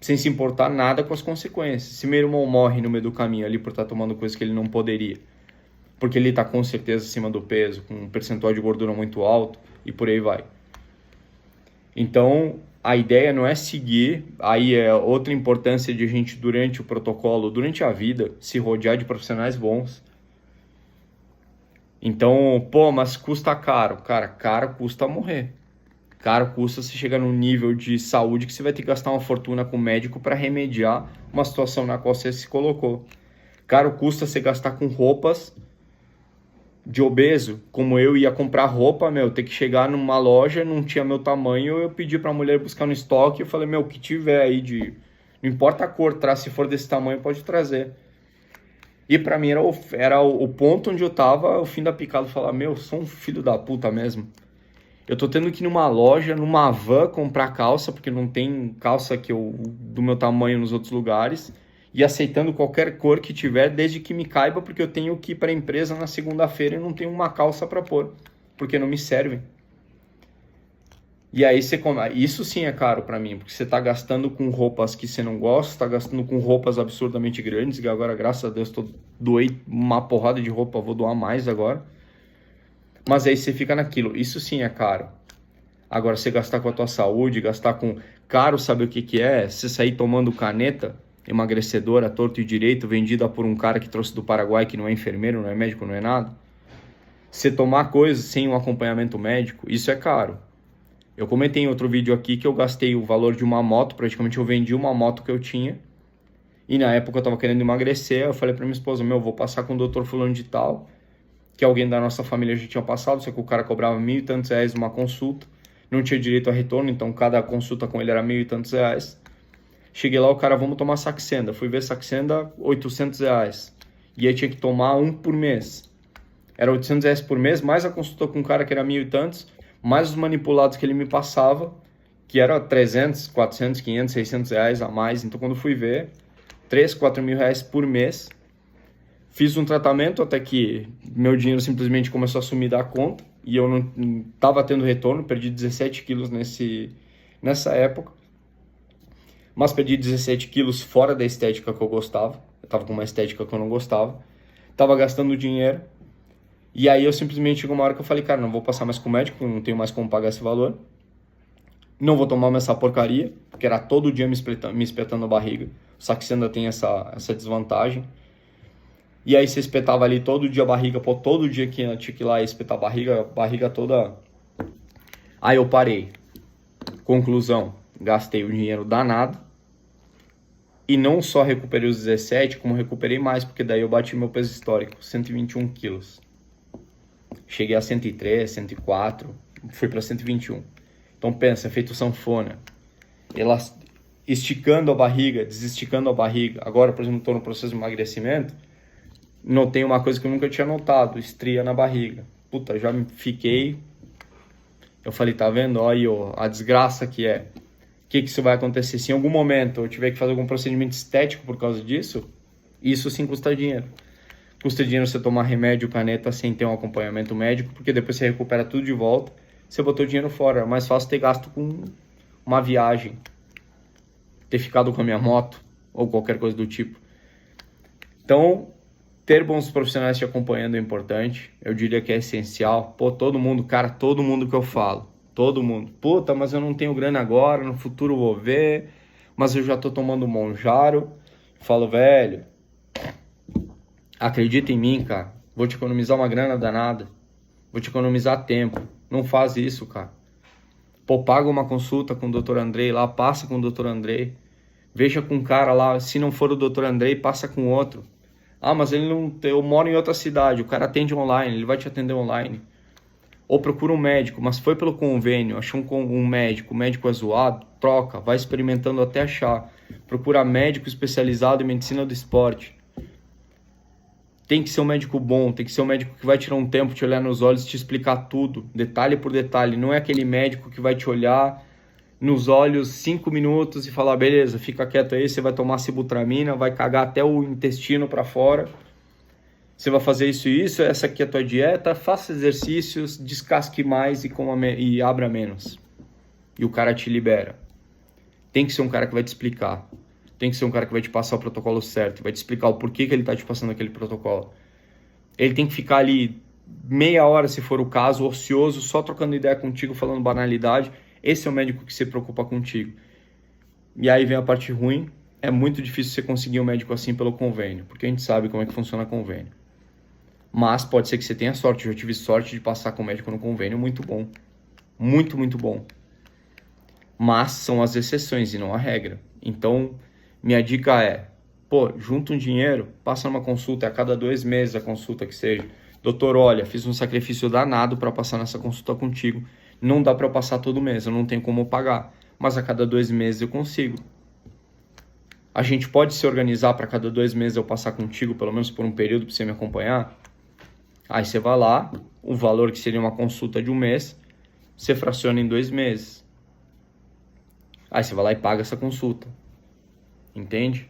sem se importar nada com as consequências. Se meu irmão morre no meio do caminho ali por estar tomando coisa que ele não poderia, porque ele está com certeza acima do peso, com um percentual de gordura muito alto, e por aí vai. Então, a ideia não é seguir, aí é outra importância de a gente, durante o protocolo, durante a vida, se rodear de profissionais bons. Então, pô, mas custa caro. Cara, caro custa morrer. Caro custa você chegar num nível de saúde que você vai ter que gastar uma fortuna com o médico para remediar uma situação na qual você se colocou. Caro custa você gastar com roupas de obeso, como eu ia comprar roupa, ter que chegar numa loja, não tinha meu tamanho, eu pedi pra mulher buscar no estoque, eu falei, o que tiver aí de Não importa a cor, se for desse tamanho, pode trazer. E pra mim era o ponto onde eu tava, o fim da picada, falar, meu, sou um filho da puta mesmo. Eu tô tendo que ir numa loja, numa van, comprar calça, porque não tem calça do meu tamanho nos outros lugares, e aceitando qualquer cor que tiver, desde que me caiba, porque eu tenho que ir pra empresa na segunda-feira e não tenho uma calça pra pôr, porque não me serve. E aí isso sim é caro pra mim, porque você tá gastando com roupas que você não gosta, tá gastando com roupas absurdamente grandes, e agora, graças a Deus, doei uma porrada de roupa, vou doar mais agora. Mas aí você fica naquilo, isso sim é caro. Agora, você gastar com a tua saúde, gastar com... Caro, sabe o que é? Você sair tomando caneta emagrecedora, torto e direito, vendida por um cara que trouxe do Paraguai, que não é enfermeiro, não é médico, não é nada. Você tomar coisas sem um acompanhamento médico, isso é caro. Eu comentei em outro vídeo aqui que eu gastei o valor de uma moto, praticamente eu vendi uma moto que eu tinha. E na época eu tava querendo emagrecer, eu falei pra minha esposa, meu, vou passar com o doutor fulano de tal, que alguém da nossa família já tinha passado, só que o cara cobrava R$ 1.000 e tantos uma consulta, não tinha direito a retorno, então cada consulta com ele era R$ 1.000 e tantos. Cheguei lá, o cara, vamos tomar Saxenda. Fui ver Saxenda, R$ 800. E aí tinha que tomar um por mês. Era R$ 800 por mês, mais a consulta com um cara que era 1.000 e tantos, mais os manipulados que ele me passava, que era 300, 400, 500, 600 reais a mais. Então quando fui ver, 3, 4 mil reais por mês. Fiz um tratamento até que meu dinheiro simplesmente começou a sumir da conta e eu não estava tendo retorno, perdi 17 quilos nessa época. Mas perdi 17 quilos fora da estética que eu gostava. Eu estava com uma estética que eu não gostava. Estava gastando dinheiro. E aí eu simplesmente chegou uma hora que eu falei, cara, não vou passar mais com o médico, não tenho mais como pagar esse valor. Não vou tomar mais essa porcaria, porque era todo dia me espetando a barriga. Só que você ainda tem essa desvantagem. E aí você espetava ali todo dia a barriga, pô, todo dia que tinha que ir lá e espetar a barriga toda. Aí eu parei. Conclusão, gastei o dinheiro danado. E não só recuperei os 17, como recuperei mais, porque daí eu bati meu peso histórico, 121 quilos. Cheguei a 103, 104, fui para 121. Então pensa, efeito sanfona. Esticando a barriga, desesticando a barriga. Agora, por exemplo, estou no processo de emagrecimento. Notei uma coisa que eu nunca tinha notado, estria na barriga. Puta, já fiquei... Eu falei, tá vendo? Olha a desgraça que é. O que isso vai acontecer? Se em algum momento eu tiver que fazer algum procedimento estético por causa disso, isso sim custa dinheiro. Custa dinheiro você tomar remédio, caneta, sem ter um acompanhamento médico, porque depois você recupera tudo de volta, você botou o dinheiro fora. É mais fácil ter gasto com uma viagem, ter ficado com a minha moto, ou qualquer coisa do tipo. Então... ter bons profissionais te acompanhando é importante, eu diria que é essencial. Pô, todo mundo que eu falo, todo mundo. Puta, mas eu não tenho grana agora, no futuro eu vou ver, mas eu já tô tomando Monjaro. Falo, velho, acredita em mim, cara, vou te economizar uma grana danada, vou te economizar tempo, não faz isso, cara. Pô, paga uma consulta com o Dr. Andrei lá, passa com o Dr. Andrei, veja com um cara lá, se não for o Dr. Andrei, passa com outro. Ah, mas ele não, eu moro em outra cidade, o cara atende online, ele vai te atender online. Ou procura um médico, mas foi pelo convênio, achou um médico, o médico é zoado, troca, vai experimentando até achar. Procura médico especializado em medicina do esporte. Tem que ser um médico bom, tem que ser um médico que vai tirar um tempo, te olhar nos olhos, te explicar tudo, detalhe por detalhe. Não é aquele médico que vai te olhar nos olhos 5 minutos e falar, beleza, fica quieto aí, você vai tomar sibutramina, vai cagar até o intestino para fora, você vai fazer isso e isso, essa aqui é a tua dieta, faça exercícios, descasque mais e abra menos. E o cara te libera. Tem que ser um cara que vai te explicar. Tem que ser um cara que vai te passar o protocolo certo, vai te explicar o porquê que ele tá te passando aquele protocolo. Ele tem que ficar ali meia hora, se for o caso, ocioso, só trocando ideia contigo, falando banalidade. Esse é o médico que se preocupa contigo. E aí vem a parte ruim. É muito difícil você conseguir um médico assim pelo convênio, porque a gente sabe como é que funciona convênio. Mas pode ser que você tenha sorte. Eu tive sorte de passar com um médico no convênio muito bom. Muito, muito bom. Mas são as exceções e não a regra. Então, minha dica é, pô, junta um dinheiro, passa numa consulta, a cada 2 meses a consulta que seja. Doutor, olha, fiz um sacrifício danado para passar nessa consulta contigo. Não dá para eu passar todo mês, eu não tenho como pagar. Mas a cada 2 meses eu consigo. A gente pode se organizar para cada 2 meses eu passar contigo, pelo menos por um período, para você me acompanhar? Aí você vai lá, o valor que seria uma consulta de 1 mês, você fraciona em 2 meses. Aí você vai lá e paga essa consulta. Entende?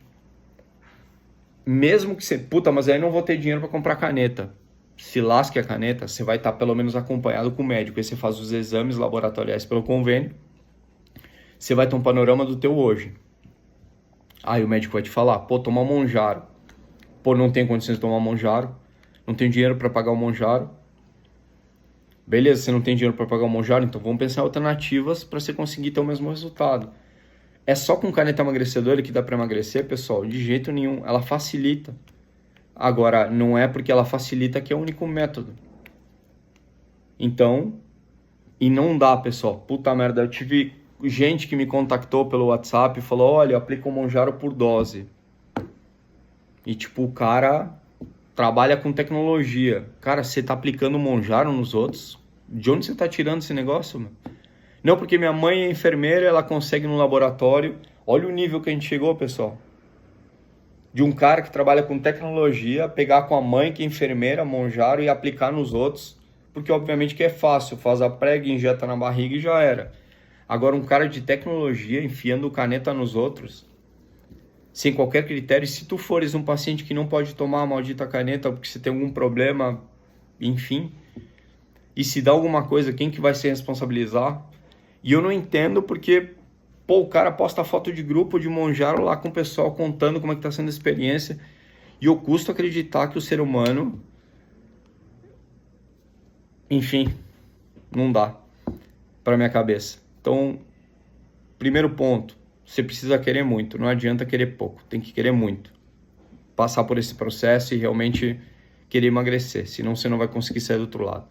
Mesmo que você... Puta, mas aí não vou ter dinheiro para comprar caneta. Se lasque a caneta, você vai estar pelo menos acompanhado com o médico. Aí você faz os exames laboratoriais pelo convênio. Você vai ter um panorama do teu hoje. Aí o médico vai te falar, pô, toma Monjaro. Pô, não tenho condições de tomar Monjaro. Não tenho dinheiro para pagar o Monjaro. Beleza, você não tem dinheiro para pagar o Monjaro, então vamos pensar em alternativas para você conseguir ter o mesmo resultado. É só com caneta emagrecedora que dá para emagrecer, pessoal? De jeito nenhum. Ela facilita. Agora, não é porque ela facilita que é o único método. Então, e não dá, pessoal. Puta merda, eu tive gente que me contactou pelo WhatsApp e falou, olha, eu aplico o Monjaro por dose. E tipo, o cara trabalha com tecnologia. Cara, você tá aplicando o Monjaro nos outros? De onde você tá tirando esse negócio, meu? Não, porque minha mãe é enfermeira, ela consegue no laboratório. Olha o nível que a gente chegou, pessoal. De um cara que trabalha com tecnologia, pegar com a mãe que é enfermeira, Monjaro, e aplicar nos outros. Porque obviamente que é fácil, faz a prega, injeta na barriga e já era. Agora um cara de tecnologia enfiando caneta nos outros, sem qualquer critério. Se tu fores um paciente que não pode tomar a maldita caneta porque você tem algum problema, enfim, e se dá alguma coisa, quem que vai se responsabilizar? E eu não entendo porque, pô, o cara posta foto de grupo de Monjaro lá com o pessoal contando como é que tá sendo a experiência, e eu custo acreditar que o ser humano, enfim, não dá pra minha cabeça. Então, primeiro ponto, você precisa querer muito, não adianta querer pouco, tem que querer muito. Passar por esse processo e realmente querer emagrecer, senão você não vai conseguir sair do outro lado.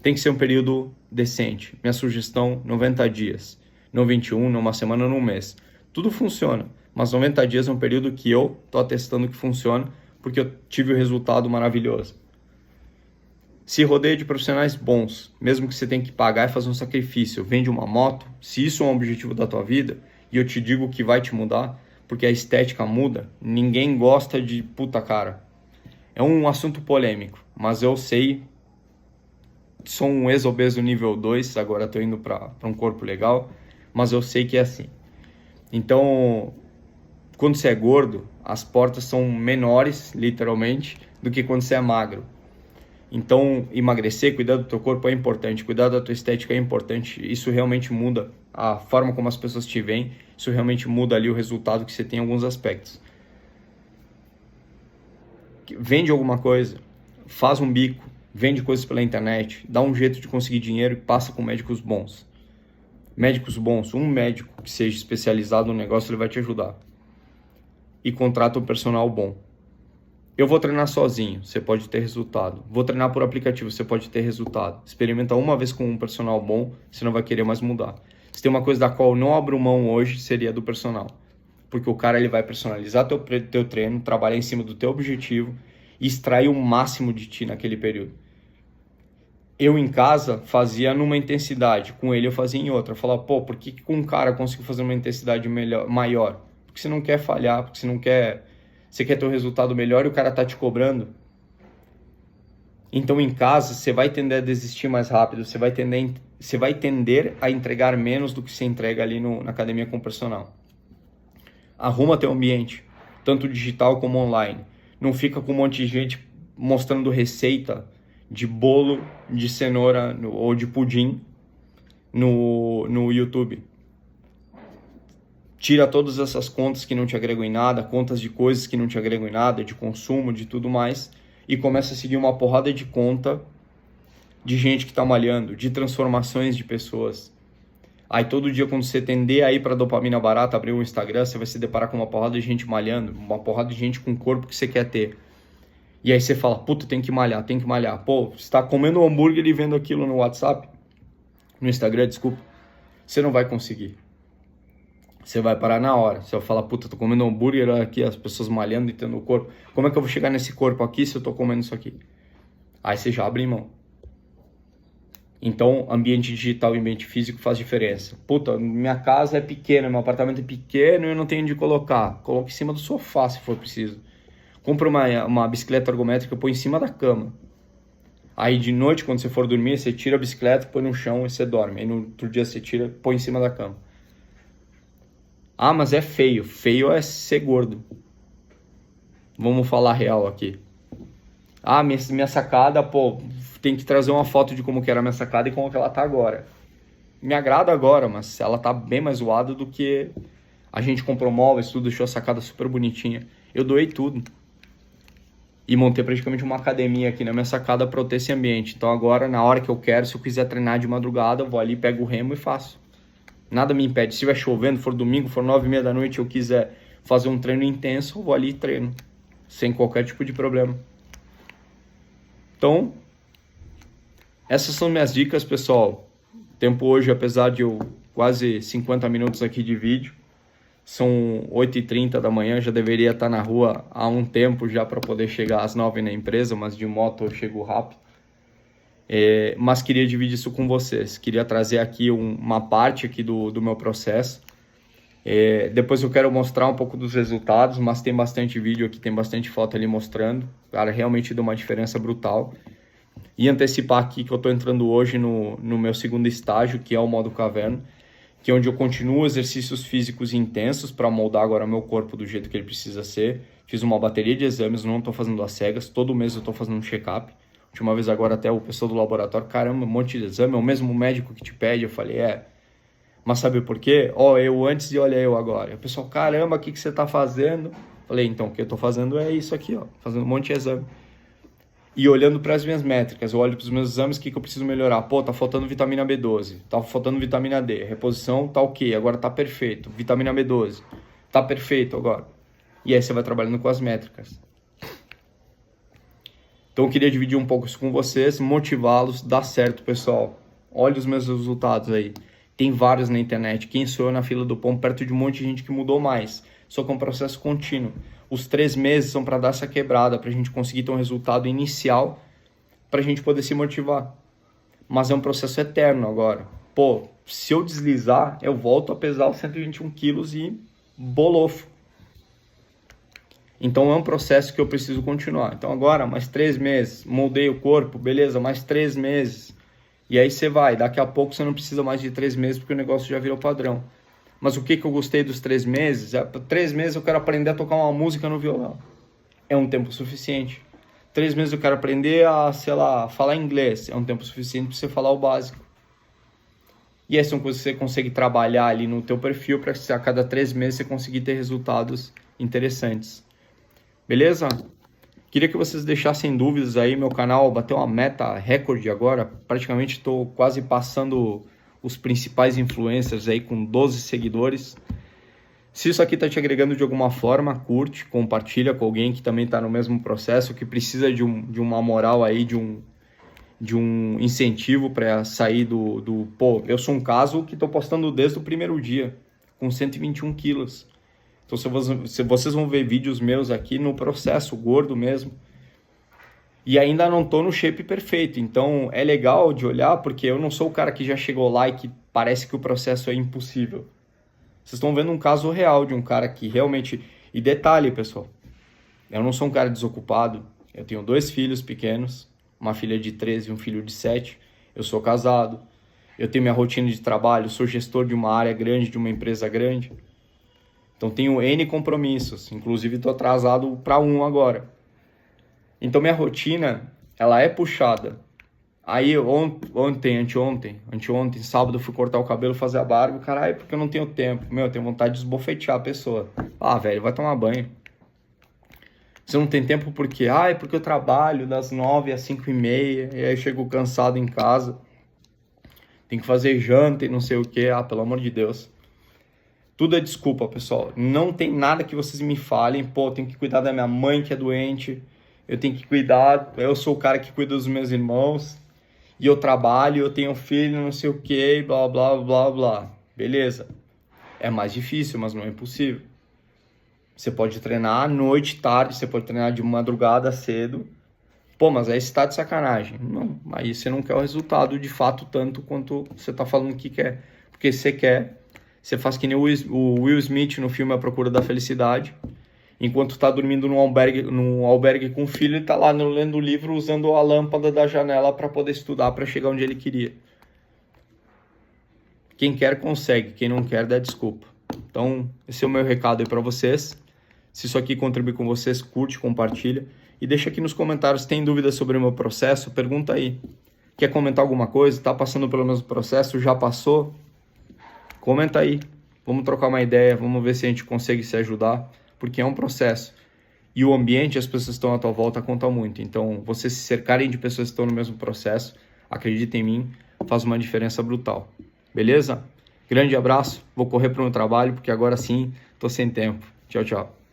Tem que ser um período decente. Minha sugestão, 90 dias. Não 21, não uma semana, não um mês. Tudo funciona, mas 90 dias é um período que eu tô atestando que funciona, porque eu tive o resultado maravilhoso. Se rodeia de profissionais bons, mesmo que você tenha que pagar e fazer um sacrifício, vende uma moto, se isso é um objetivo da tua vida, e eu te digo que vai te mudar, porque a estética muda, ninguém gosta de puta cara. É um assunto polêmico, mas eu sei, sou um ex-obeso nível 2, agora estou indo para um corpo legal, mas eu sei que é assim. Então, quando você é gordo, as portas são menores, literalmente, do que quando você é magro. Então, emagrecer, cuidar do teu corpo é importante, cuidar da tua estética é importante. Isso realmente muda a forma como as pessoas te veem, isso realmente muda ali o resultado que você tem em alguns aspectos. Vende alguma coisa, faz um bico, vende coisas pela internet, dá um jeito de conseguir dinheiro e passa com médicos bons. Médicos bons, um médico que seja especializado no negócio, ele vai te ajudar. E contrata um personal bom. Eu vou treinar sozinho, você pode ter resultado. Vou treinar por aplicativo, você pode ter resultado. Experimenta uma vez com um personal bom, você não vai querer mais mudar. Se tem uma coisa da qual eu não abro mão hoje, seria do personal. Porque o cara ele vai personalizar teu treino, trabalhar em cima do teu objetivo e extrair o máximo de ti naquele período. Eu em casa fazia numa intensidade, com ele eu fazia em outra. Eu falava, pô, por que com um cara eu consigo fazer uma intensidade maior? Porque você não quer falhar, porque você não quer... Você quer ter um resultado melhor e o cara tá te cobrando. Então em casa você vai tender a desistir mais rápido, você vai tender a entregar menos do que você entrega ali na academia com o personal. Arruma teu ambiente, tanto digital como online. Não fica com um monte de gente mostrando receita de bolo de cenoura ou de pudim no YouTube. Tira todas essas contas que não te agregam em nada, contas de coisas que não te agregam em nada, de consumo, de tudo mais, e começa a seguir uma porrada de conta de gente que está malhando, de transformações de pessoas. Aí todo dia quando você tender a ir para dopamina barata, abrir um Instagram, você vai se deparar com uma porrada de gente malhando, uma porrada de gente com o corpo que você quer ter. E aí você fala, puta, tem que malhar, tem que malhar. Pô, você está comendo um hambúrguer e vendo aquilo no WhatsApp, no Instagram, desculpa, você não vai conseguir. Você vai parar na hora. Você vai falar, puta, tô comendo hambúrguer aqui, as pessoas malhando e tendo o corpo. Como é que eu vou chegar nesse corpo aqui se eu tô comendo isso aqui? Aí você já abre mão. Então, ambiente digital e ambiente físico faz diferença. Puta, minha casa é pequena, meu apartamento é pequeno e eu não tenho onde colocar. Coloque em cima do sofá se for preciso. Compra uma bicicleta ergométrica e põe em cima da cama. Aí de noite, quando você for dormir, você tira a bicicleta, põe no chão e você dorme. Aí no outro dia você tira, põe em cima da cama. Ah, mas é feio. Feio é ser gordo. Vamos falar real aqui. Ah, minha sacada, pô, tem que trazer uma foto de como que era a minha sacada e como que ela tá agora. Me agrada agora, mas ela tá bem mais zoada do que a gente comprou móveis, tudo, deixou a sacada super bonitinha. Eu doei tudo. E montei praticamente uma academia aqui na minha sacada para eu ter esse ambiente. Então agora, na hora que eu quero, se eu quiser treinar de madrugada, eu vou ali, pego o remo e faço. Nada me impede. Se estiver chovendo, for domingo, for 9h30 da noite, eu quiser fazer um treino intenso, eu vou ali e treino. Sem qualquer tipo de problema. Então, essas são minhas dicas, pessoal. O tempo hoje, apesar de eu quase 50 minutos aqui de vídeo, são 8h30 da manhã, já deveria estar na rua há um tempo já para poder chegar às 9 na empresa, mas de moto eu chego rápido. Mas queria dividir isso com vocês, queria trazer aqui uma parte aqui do meu processo. Depois eu quero mostrar um pouco dos resultados, mas tem bastante vídeo aqui, tem bastante foto ali mostrando. Cara, realmente deu uma diferença brutal. E antecipar aqui que eu estou entrando hoje no meu segundo estágio, que é o modo caverna, que é onde eu continuo exercícios físicos intensos para moldar agora meu corpo do jeito que ele precisa ser. Fiz uma bateria de exames, não estou fazendo às cegas, todo mês eu estou fazendo um check-up. Última vez agora até o pessoal do laboratório, caramba, um monte de exame, é o mesmo médico que te pede. Eu falei, mas sabe por quê? Eu antes e olha eu agora. O pessoal, caramba, o que você está fazendo? Falei, então, o que eu estou fazendo é isso aqui, fazendo um monte de exame. E olhando para as minhas métricas, eu olho para os meus exames, o que eu preciso melhorar? Pô, tá faltando vitamina B12, tá faltando vitamina D, reposição tá ok, agora tá perfeito. Vitamina B12, tá perfeito agora. E aí você vai trabalhando com as métricas. Então eu queria dividir um pouco isso com vocês, motivá-los, dá certo, pessoal. Olha os meus resultados aí. Tem vários na internet. Quem sou eu na fila do pão, perto de um monte de gente que mudou mais. Só que é um processo contínuo. Os 3 meses são para dar essa quebrada, para a gente conseguir ter um resultado inicial, para a gente poder se motivar. Mas é um processo eterno agora. Pô, se eu deslizar, eu volto a pesar os 121 quilos e bolofo. Então é um processo que eu preciso continuar. Então agora, mais 3 meses, moldei o corpo, beleza, mais 3 meses. E aí você vai, daqui a pouco você não precisa mais de 3 meses, porque o negócio já virou padrão. Mas o que eu gostei dos 3 meses? 3 meses eu quero aprender a tocar uma música no violão. É um tempo suficiente. 3 meses eu quero aprender a, sei lá, falar inglês. É um tempo suficiente para você falar o básico. E essas são coisas que você consegue trabalhar ali no teu perfil para que a cada 3 meses você conseguir ter resultados interessantes. Beleza? Queria que vocês deixassem dúvidas aí. Meu canal bateu uma meta recorde agora. Praticamente estou quase passando os principais influencers aí com 12 seguidores. Se isso aqui está te agregando de alguma forma, curte, compartilha com alguém que também está no mesmo processo, que precisa de uma moral aí, de um incentivo para sair do... Pô, eu sou um caso que estou postando desde o primeiro dia, com 121 quilos. Então, se vocês vão ver vídeos meus aqui no processo, gordo mesmo. E ainda não tô no shape perfeito. Então, é legal de olhar, porque eu não sou o cara que já chegou lá e que parece que o processo é impossível. Vocês estão vendo um caso real de um cara que realmente... E detalhe, pessoal. Eu não sou um cara desocupado. Eu tenho 2 filhos pequenos. Uma filha de 13 e um filho de 7. Eu sou casado. Eu tenho minha rotina de trabalho. Sou gestor de uma área grande, de uma empresa grande. Então tenho N compromissos, inclusive estou atrasado para um agora. Então minha rotina, ela é puxada. Aí anteontem, sábado eu fui cortar o cabelo, fazer a barba, caralho, porque eu não tenho tempo. Eu tenho vontade de esbofetear a pessoa. Ah, velho, vai tomar banho. Você não tem tempo por quê? É porque eu trabalho das 9 às 5h30, e aí eu chego cansado em casa. Tem que fazer janta e não sei o quê. Pelo amor de Deus. Tudo é desculpa, pessoal. Não tem nada que vocês me falem. Pô, eu tenho que cuidar da minha mãe que é doente. Eu tenho que cuidar. Eu sou o cara que cuida dos meus irmãos. E eu trabalho, eu tenho filho, não sei o que, blá, blá, blá, blá. Beleza. É mais difícil, mas não é impossível. Você pode treinar à noite, tarde. Você pode treinar de madrugada, cedo. Pô, mas aí você tá de sacanagem. Não, aí você não quer o resultado de fato tanto quanto você tá falando que quer. Porque você quer, você faz que nem o Will Smith no filme A Procura da Felicidade. Enquanto tá dormindo num albergue com o filho, ele tá lá lendo o livro usando a lâmpada da janela para poder estudar, para chegar onde ele queria. Quem quer consegue, quem não quer dá desculpa. Então, esse é o meu recado aí para vocês. Se isso aqui contribui com vocês, curte, compartilha. E deixa aqui nos comentários se tem dúvidas sobre o meu processo, pergunta aí. Quer comentar alguma coisa? Está passando pelo mesmo processo? Já passou? Comenta aí. Vamos trocar uma ideia, vamos ver se a gente consegue se ajudar, porque é um processo. E o ambiente, as pessoas que estão à tua volta, contam muito. Então, vocês se cercarem de pessoas que estão no mesmo processo, acredita em mim, faz uma diferença brutal. Beleza? Grande abraço, vou correr para o meu trabalho, porque agora sim, estou sem tempo. Tchau, tchau.